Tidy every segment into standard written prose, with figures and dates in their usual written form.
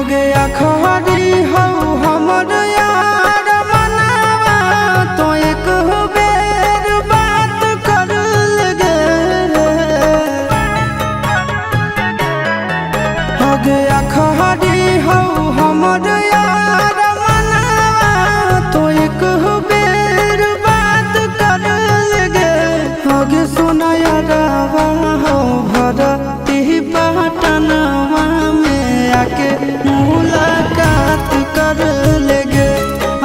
गया खरी हो हमर यार मनावा तो एक बेर बात कर लगे। हो गया खरी हो हमर यार मनावा तो एक बेर बात कर लगे। हो गे सोना यारवा हो भरती पटनवा में आके मुलाकात कर लेगे।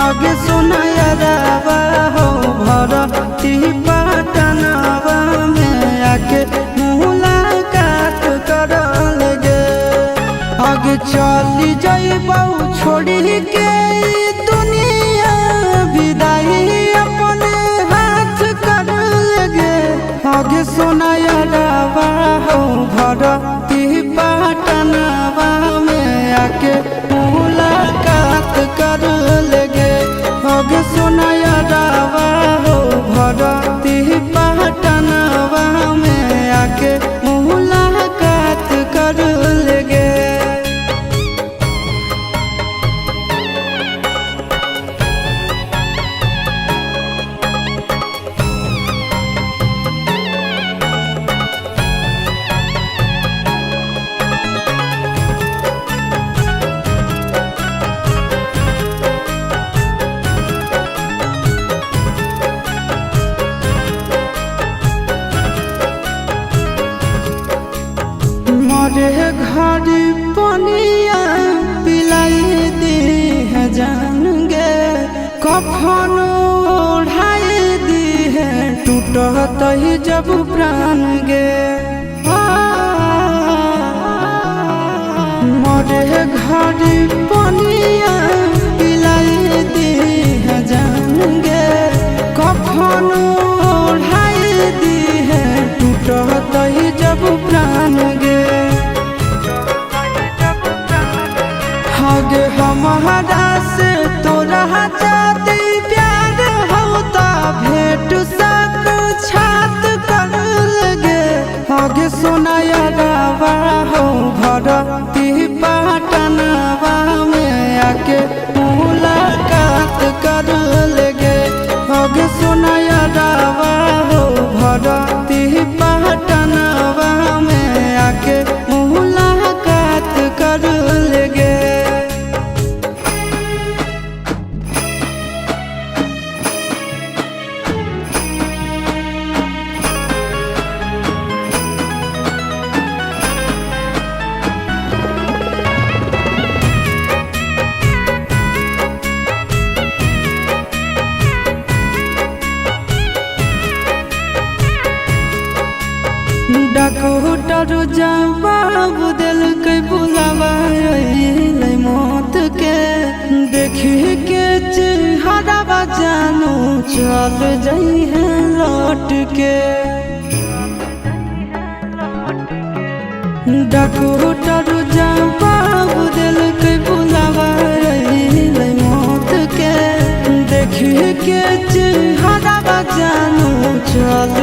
आगे सुना यारवा हो भरती पटनवा में आके मुलाकात कर लेगे। आगे चली जाइबौ छोड़ी के दुनिया विदाई अपने हाथ कर लेगे। आगे सुना यारवा हो भरती पटनवा में आके मुलाकात कर लेगे। आगे सुना यारवा हो भरती पटनवा में आके मुलाकात कर लेगे। मोरे घड़ी पनिया पिलाई दी है जान गे। कफन ओढ़ाई दी है टूटत ही जब प्राण गे। मोरे घड़ी पनिया पिलाई दी है जान गे। कफन ओढ़ाई दी है टूटत ही जब प्राण गे। आगे हमारा से तोरा जाती प्यार होता भेंट साक्षात कर लगे। आगे सोना यारवा हो भरती पटनवा में आके मुलाकात कर लेगे। आगे सोना यारवा हो भरती पटनवा में आके मुलाकात कर लेगे। डॉक्टर जवाब दिल के बुलावा अइलै मौत के। देखी के चेहरा जानू चल जाई है लौट के। डॉक्टर जवाब दिल के बुलावा अइलै मौत के। देखी के चेहरा जानू चल